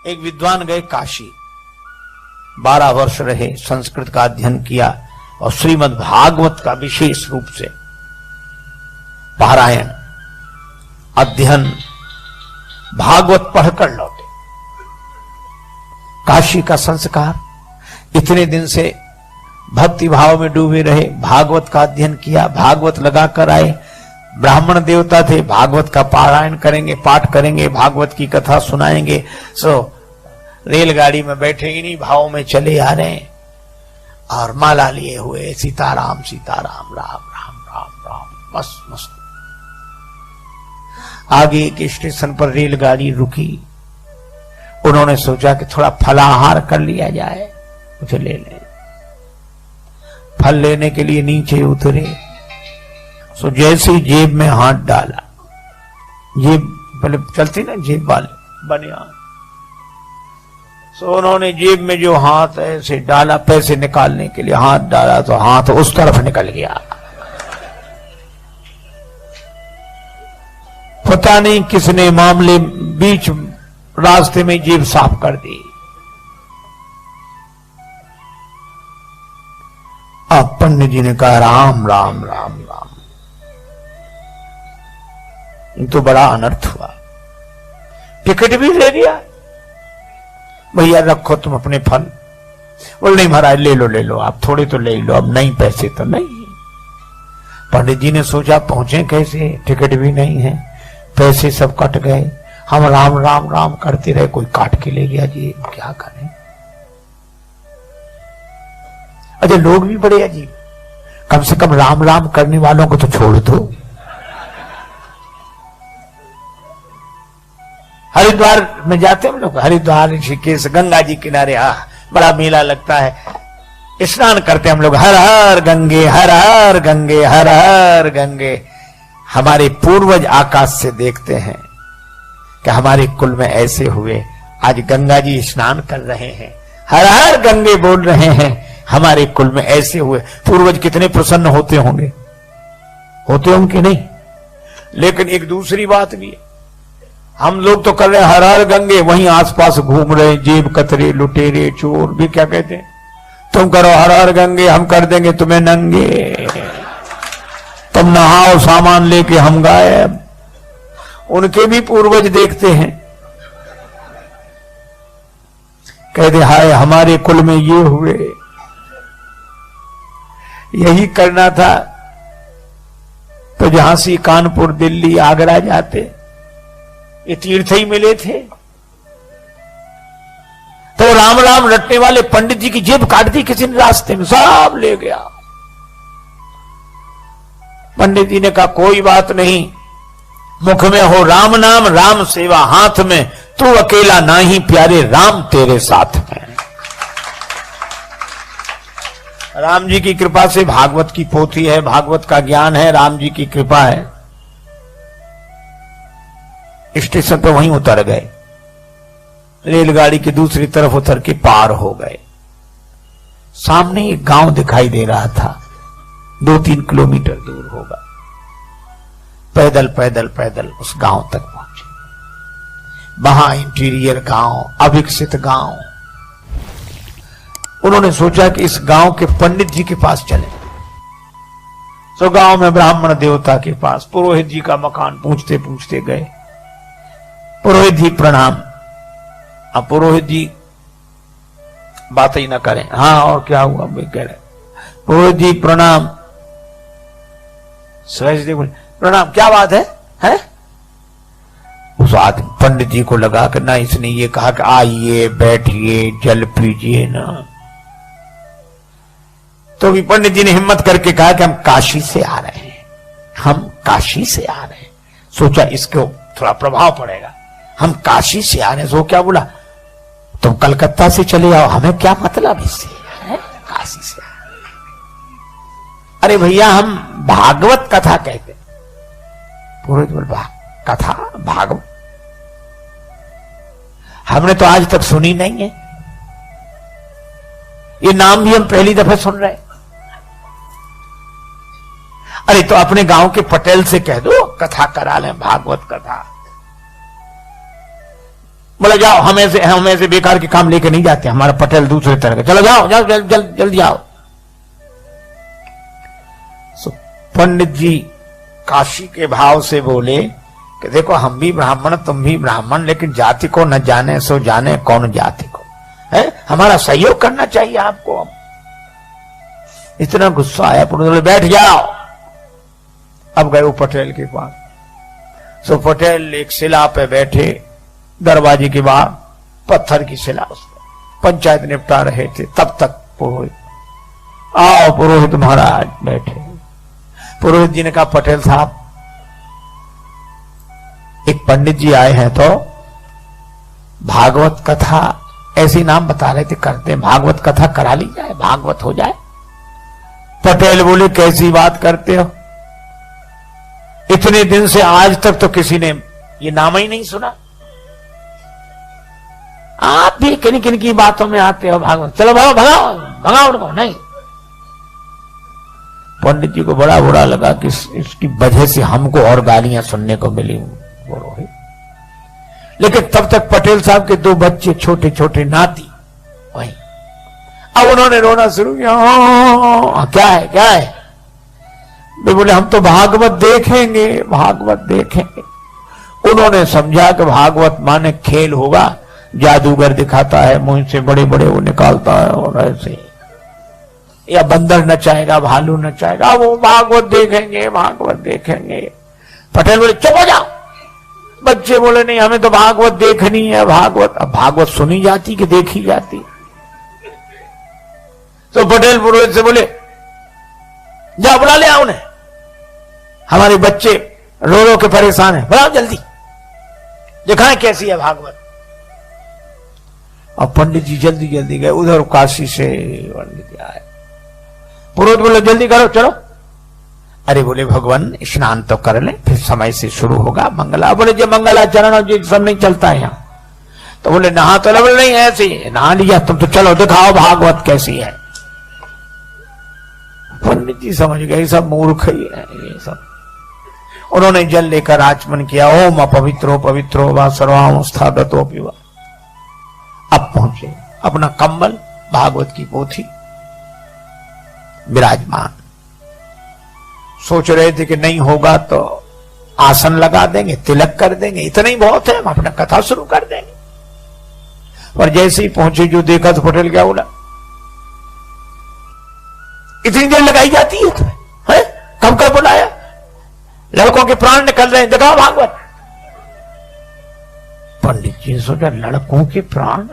एक विद्वान गए काशी, 12 वर्ष रहे, संस्कृत का अध्ययन किया और श्रीमद् भागवत का विशेष रूप से पारायण अध्ययन भागवत पढ़कर लौटे। काशी का संस्कार, इतने दिन से भक्ति भाव में डूबे रहे, भागवत का अध्ययन किया, भागवत लगाकर आए, ब्राह्मण देवता थे, भागवत का पारायण करेंगे, पाठ करेंगे, भागवत की कथा सुनाएंगे। रेलगाड़ी में बैठे इन्हीं भाव में चले आ रहे हैं और माला लिए हुए सीताराम सीताराम राम राम राम राम, मस्त मस्त। आगे एक स्टेशन पर रेलगाड़ी रुकी, उन्होंने सोचा कि थोड़ा फलाहार कर लिया जाए, कुछ ले लें। फल लेने के लिए नीचे उतरे, सो जैसे ही जेब में हाथ डाला, जेब पहले चलती ना जेब वाले बनियान, सो उन्होंने जेब में जो हाथ ऐसे डाला पैसे निकालने के लिए, हाथ डाला तो हाथ उस तरफ निकल गया। पता नहीं किसने मामले बीच रास्ते में जेब साफ कर दी। अब पंडित जी ने कहा राम राम राम राम, तो बड़ा अनर्थ हुआ। टिकट भी ले लिया, भैया रखो तुम अपने फल। बोल नहीं महाराज ले लो आप, थोड़े तो ले लो, अब नहीं पैसे तो नहीं। पंडित जी ने सोचा पहुंचे कैसे, टिकट भी नहीं है, पैसे सब कट गए, हम राम राम राम करते रहे, कोई काट के ले गया जी, क्या करें। अच्छा लोग भी बड़े अजीब, कम से कम राम राम करने वालों को तो छोड़ दो। हरिद्वार में जाते हैं हम लोग, हरिद्वार ऋषिकेश गंगा जी किनारे, बड़ा मेला लगता है, स्नान करते हम लोग, हर हर गंगे हर हर गंगे हर हर गंगे। हमारे पूर्वज आकाश से देखते हैं कि हमारे कुल में ऐसे हुए, आज गंगा जी स्नान कर रहे हैं, हर हर गंगे बोल रहे हैं, हमारे कुल में ऐसे हुए। पूर्वज कितने प्रसन्न होते होंगे, होते होंगे नहीं। लेकिन एक दूसरी बात भी है, हम लोग तो कर रहे हैं हर हर गंगे, वहीं आसपास घूम रहे जेब कतरे लुटेरे चोर भी क्या कहते हैं, तुम करो हर हर गंगे, हम कर देंगे तुम्हें नंगे, तुम नहाओ सामान लेके हम गायब। उनके भी पूर्वज देखते हैं, कहते हाय हमारे कुल में ये हुए, यही करना था तो झांसी कानपुर दिल्ली आगरा जाते, ये तीर्थ ही मिले थे। तो राम राम रटने वाले पंडित जी की जेब काट दी किसी ने रास्ते में, सब ले गया। पंडित जी ने कहा कोई बात नहीं, मुख में हो राम नाम, राम सेवा हाथ में, तू अकेला नाही प्यारे, राम तेरे साथ में। राम जी की कृपा से भागवत की पोथी है, भागवत का ज्ञान है, राम जी की कृपा है। स्टेशन पर वहीं उतर गए, रेलगाड़ी की दूसरी तरफ उतर के पार हो गए। सामने एक गांव दिखाई दे रहा था, 2-3 किलोमीटर दूर होगा। पैदल पैदल पैदल उस गांव तक पहुंचे। वहां इंटीरियर गांव, अविकसित गांव। उन्होंने सोचा कि इस गांव के पंडित जी के पास चले। तो गांव में ब्राह्मण देवता के पास पुरोहित जी का मकान पूछते पूछते गए। पुरोहित जी प्रणाम। अब पुरोहित जी बात ही ना करें, हाँ और क्या हुआ कह रहे, पुरोहित जी प्रणाम। सहज बोले प्रणाम, क्या बात है? उस आदमी पंडित जी को लगा कि ना इसने ये कहा कि आइए बैठिए जल पीजिए ना, तो भी पंडित जी ने हिम्मत करके कहा कि हम काशी से आ रहे हैं, हम काशी से आ रहे हैं। सोचा इसको थोड़ा प्रभाव पड़ेगा, हम काशी से आ रहे हैं। सो क्या बोला, तुम कलकत्ता से चले आओ, हमें क्या मतलब इससे, काशी से। अरे भैया हम भागवत कथा कहते। पुरोहित बोल कथा भागवत हमने तो आज तक सुनी नहीं है, ये नाम भी हम पहली दफा सुन रहे। अरे तो अपने गांव के पटेल से कह दो कथा करा लें, भागवत कथा। बोला जाओ, हम ऐसे बेकार के काम लेके नहीं जाते, हमारा पटेल दूसरे तरह का, चलो जाओ जाओ जल्दी जाओ। पंडित जी काशी के भाव से बोले कि देखो हम भी ब्राह्मण तुम भी ब्राह्मण, लेकिन जाति को न जाने सो जाने कौन जाति को है, हमारा सहयोग करना चाहिए आपको। इतना गुस्सा आया, बोले बैठ जाओ। अब गए वो पटेल के पास। सो पटेल एक शिला पे बैठे, दरवाजे के बाहर पत्थर की शिला, उसमें पंचायत निपटा रहे थे। तब तक पुरोहित, आओ पुरोहित महाराज बैठे। पुरोहित जी ने कहा पटेल साहब, एक पंडित जी आए हैं तो भागवत कथा, ऐसी नाम बता रहे थे करते, भागवत कथा करा ली जाए, भागवत हो जाए। पटेल बोले कैसी बात करते हो, इतने दिन से आज तक तो किसी ने ये नाम ही नहीं सुना, आप भी किन किन की बातों में आते हो भागवत, चलो भगाओ भगाओ भगाओ उनको। नहीं, पंडित जी को बड़ा बुरा लगा कि इसकी वजह से हमको और गालियां सुनने को मिली। लेकिन तब तक पटेल साहब के दो बच्चे छोटे छोटे नाती वही, अब उन्होंने रोना शुरू किया, क्या है क्या है। वे बोले हम तो भागवत देखेंगे, भागवत देखेंगे। उन्होंने समझा कि भागवत माने खेल होगा, जादूगर दिखाता है, मुंह से बड़े बड़े वो निकालता है और ऐसे, या बंदर नचाएगा, भालू नचाएगा, वो भागवत देखेंगे, भागवत देखेंगे। पटेल बोले चुप हो जाओ। बच्चे बोले नहीं, हमें तो भागवत देखनी है, भागवत। अब भागवत सुनी जाती कि देखी जाती। तो पटेल पुरोहित से बोले जाओ बुला ले आओ उन्हें, हमारे बच्चे रो रो के परेशान है, बुलाओ जल्दी, दिखाएं कैसी है भागवत। अब पंडित जी जल्दी जल्दी गए, उधर काशी से पंडित जी आए। पुरोहित बोले जल्दी करो चलो। अरे बोले भगवान स्नान तो कर ले, फिर समय से शुरू होगा मंगला। बोले जो मंगलाचरण और जो सब नहीं चलता है यहाँ, तो बोले नहा तो ले। बोले नहीं ऐसे नहा लिया तुम तो, चलो दिखाओ भागवत कैसी है। पंडित जी समझ गए सब मूर्ख ही है ये सब। उन्होंने जल लेकर आचमन किया, ओम अपवित्रो पवित्रो वा सर्वावस्थागतो पिवा। अब पहुंचे, अपना कंबल भागवत की पोथी विराजमान। सोच रहे थे कि नहीं होगा तो आसन लगा देंगे, तिलक कर देंगे, इतना ही बहुत है, हम अपना कथा शुरू कर देंगे। पर जैसे ही पहुंचे जो देखा तो पटेल क्या बोला, इतनी देर लगाई जाती है तुम्हें, है? कब कब बुलाया, लड़कों के प्राण निकल रहे हैं, दिखाओ भागवत। पंडित जी ने सोचा लड़कों के प्राण,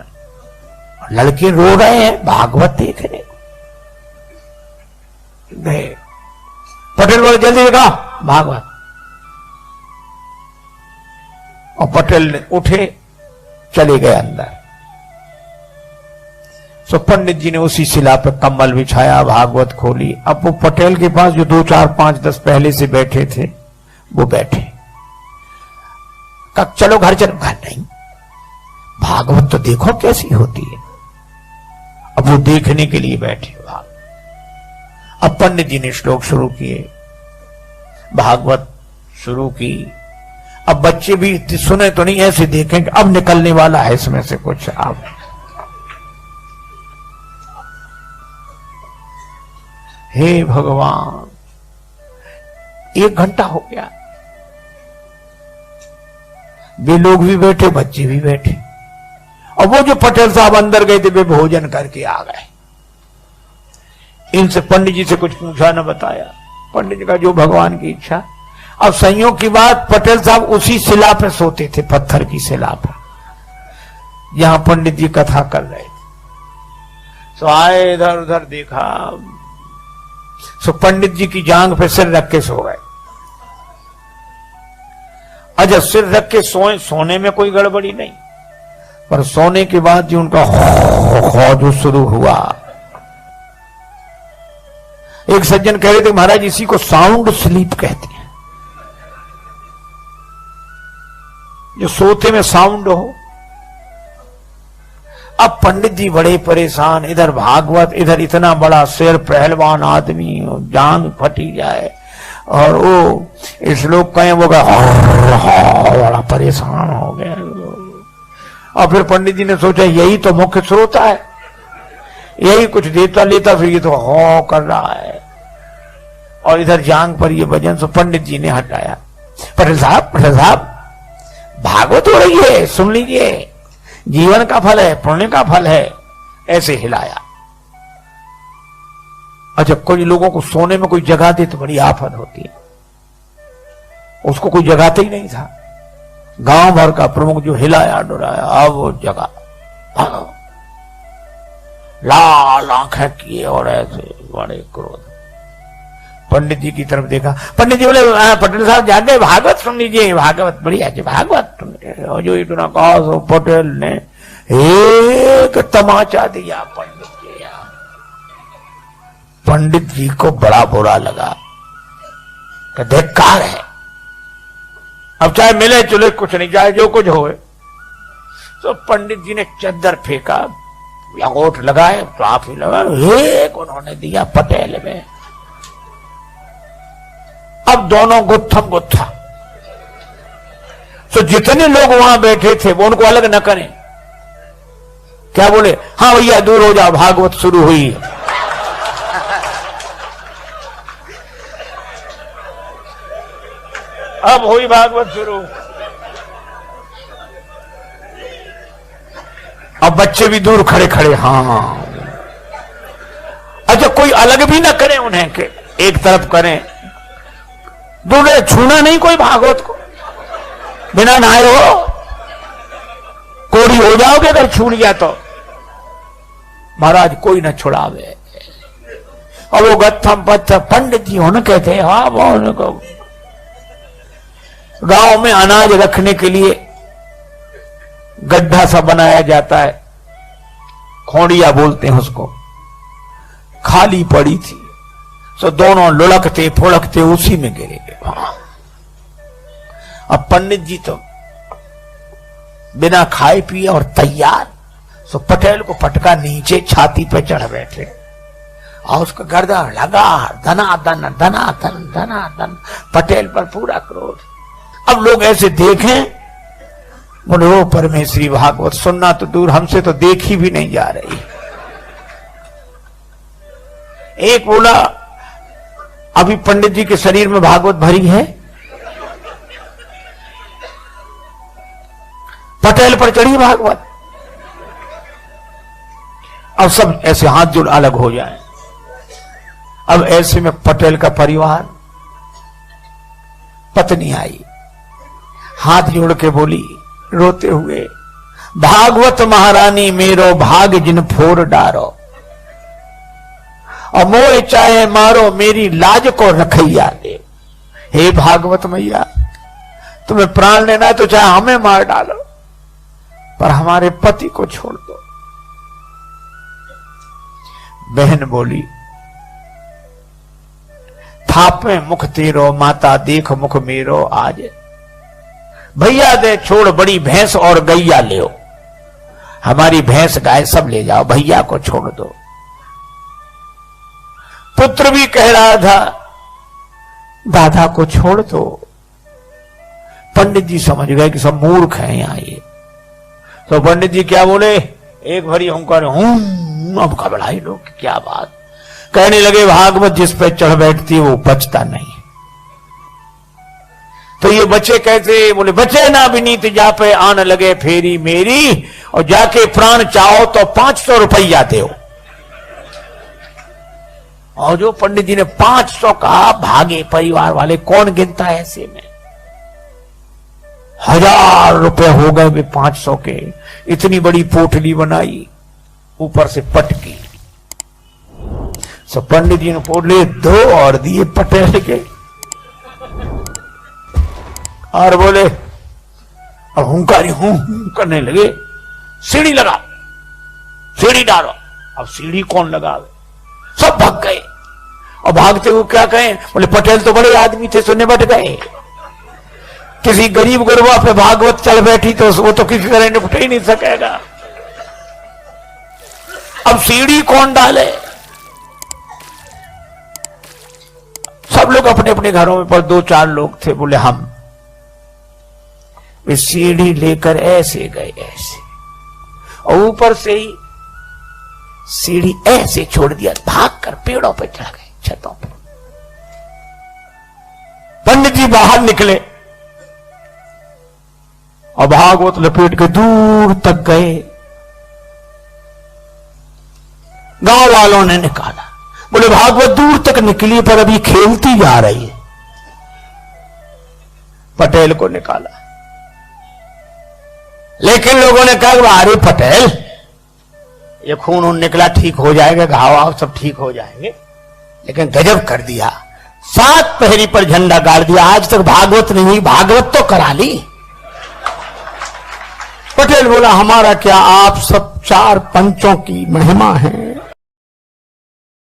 लड़के रो रहे हैं भागवत देखने को। पटेल बोले जल्दी दिखाओ भागवत। और पटेल ने उठे, चले गए अंदर। सो पंडित जी ने उसी शिला पर कम्बल बिछाया, भागवत खोली। अब वो पटेल के पास जो 2 4 5 10 पहले से बैठे थे वो बैठे। कब चलो घर चलो, घर नहीं, भागवत तो देखो कैसी होती है। अब वो देखने के लिए बैठे भाग। अब पंडित जी ने श्लोक शुरू किए, भागवत शुरू की। अब बच्चे भी सुने तो नहीं, ऐसे देखें कि अब निकलने वाला है इसमें से कुछ। अब हे भगवान, 1 घंटा हो गया, वे लोग भी बैठे, बच्चे भी बैठे। और वो जो पटेल साहब अंदर गए थे वे भोजन करके आ गए। इनसे पंडित जी से कुछ पूछा न बताया। पंडित जी का जो भगवान की इच्छा। अब संयोग की बात, पटेल साहब उसी शिला पे सोते थे, पत्थर की शिला पर, जहां पंडित जी कथा कर रहे थे। सो आए, इधर उधर देखा, सो पंडित जी की जांग पे सिर रख के सो गए। अच्छा, सिर रख के सोए, सोने में कोई गड़बड़ी नहीं, पर सोने के बाद जो उनका जो शुरू हुआ। एक सज्जन कह रहे थे महाराज इसी को साउंड स्लीप कहते हैं, जो सोते में साउंड हो। अब पंडित जी बड़े परेशान, इधर भागवत, इधर इतना बड़ा सिर, पहलवान आदमी, जान फटी जाए, और वो इस लोग कहें वो बड़ा परेशान हो गए। और फिर पंडित जी ने सोचा यही तो मुख्य श्रोता है, यही कुछ देता लेता, फिर ये तो हो कर रहा है। और इधर जांग पर ये भजन सो पंडित जी ने हटाया। पटेल साहब भागवत हो रही है, सुन लीजिए, जीवन का फल है, पुण्य का फल है। ऐसे हिलाया। अच्छा, कोई लोगों को सोने में कोई जगह दे तो बड़ी आफत होती है, उसको कोई जगाते ही नहीं था। गांव भर का प्रमुख जो हिलाया डुराया, अब वो जगह, लाल आंखें किए और ऐसे बड़े क्रोध। पंडित जी की तरफ देखा, पंडित जी बोले पटेल साहब जाके भागवत सुन लीजिए, भागवत बढ़िया है, भागवत। और जो इतना कहा सो पटेल ने एक तमाचा दिया पंडित जी। पंडित जी को बड़ा बुरा लगा कि धिक्कार है, अब चाहे मिले चुले कुछ नहीं, चाहे जो कुछ होए। तो पंडित जी ने चद्दर फेंका, अंगूठ लगाए, तो आप ही लगा, एक उन्होंने दिया पटेल में। अब दोनों गुत्थम गुत्था। तो जितने लोग वहां बैठे थे वो उनको अलग न करें, क्या बोले, हाँ भैया दूर हो जाओ, भागवत शुरू हुई है। अब हुई भागवत शुरू। अब बच्चे भी दूर खड़े खड़े, हाँ। अच्छा, कोई अलग भी ना करे उन्हें के एक तरफ करें, दूर छूना नहीं कोई भागवत को, बिना नहाए हो कोड़ी हो जाओगे अगर छूट गया तो। महाराज कोई न छुड़ावे। और वो गत्थम पत्थर पंडित जी होने कहते हैं, हाँ वो गांव में अनाज रखने के लिए गड्ढा सा बनाया जाता है, खोड़िया बोलते हैं उसको, खाली पड़ी थी। सो दोनों लुढ़कते फुड़कते उसी में गिरे गए। अब पंडित जी तो बिना खाए पिए और तैयार, सो पटेल को पटका नीचे छाती पे चढ़ बैठे और उसका गर्दन लगा, धनाधन धनाधन धनाधन, पटेल पर पूरा क्रोध। अब लोग ऐसे देखें, बोले ओ परमेश्वरी भागवत सुनना तो दूर, हमसे तो देखी भी नहीं जा रही। एक बोला अभी पंडित जी के शरीर में भागवत भरी है, पटेल पर चढ़ी भागवत। अब सब ऐसे हाथ जोड़ अलग हो जाए। अब ऐसे में पटेल का परिवार, पत्नी आई, हाथ जोड़ के बोली रोते हुए, भागवत महारानी मेरो भाग जिन फोर डारो, और मोए चाहे मारो मेरी लाज को रखैया दे। हे भागवत मैया, तुम्हें प्राण लेना है तो चाहे हमें मार डालो, पर हमारे पति को छोड़ दो। बहन बोली, थापे मुख तेरो माता देख मुख मेरो आज, भैया दे छोड़ बड़ी भैंस और गैया ले, हमारी भैंस गाय सब ले जाओ, भैया को छोड़ दो। पुत्र भी कह रहा था दादा को छोड़ दो। पंडित जी समझ गए कि सब मूर्ख हैं यहां ये। तो पंडित जी क्या बोले, एक भरी हुंकार, अब घबराए लोग, क्या बात। कहने लगे भागवत जिस पे चढ़ बैठती है वो बचता नहीं। तो ये बच्चे कहते, बोले बचे ना विनीत जा पे आन लगे फेरी मेरी, और जाके प्राण चाहो तो 500 रुपया दो। और जो पंडित जी ने 500 कहा, भागे परिवार वाले, कौन गिनता है ऐसे में। 1000 रुपए हो गए वे 500 के। इतनी बड़ी पोटली बनाई, ऊपर से पटकी। सो पंडित जी ने पोटली 2 और दिए पटेल के, और बोले, अब हुंकारी हूं करने लगे, सीढ़ी लगा, सीढ़ी डालो। अब सीढ़ी कौन लगावे, सब भाग गए। और भागते हुए क्या कहें, बोले पटेल तो बड़े आदमी थे, सुनने बैठ गए। किसी गरीब गुरबा पे भागवत चल बैठी तो वो तो किसी तरह निपट ही नहीं सकेगा। अब सीढ़ी कौन डाले, सब लोग अपने अपने घरों में, पर 2-4 लोग थे, बोले हम। वे सीढ़ी लेकर ऐसे गए, ऐसे और ऊपर से ही सीढ़ी ऐसे छोड़ दिया, भागकर पेड़ों पर चढ़ गए, छतों पर। पंडित जी बाहर निकले और भागवत लपेट के दूर तक गए। गांव वालों ने निकाला, बोले भागवत दूर तक निकली पर अभी खेलती जा रही है। पटेल को निकाला, लेकिन लोगों ने कहा अरे पटेल, ये खून उन निकला, ठीक हो जाएगा, घाव आव सब ठीक हो जाएंगे। लेकिन गजब कर दिया, 7 पहरी पर झंडा गाड़ दिया। आज तक भागवत नहीं हुई, भागवत तो करा ली। पटेल बोला हमारा क्या, आप सब 4 पंचों की महिमा है।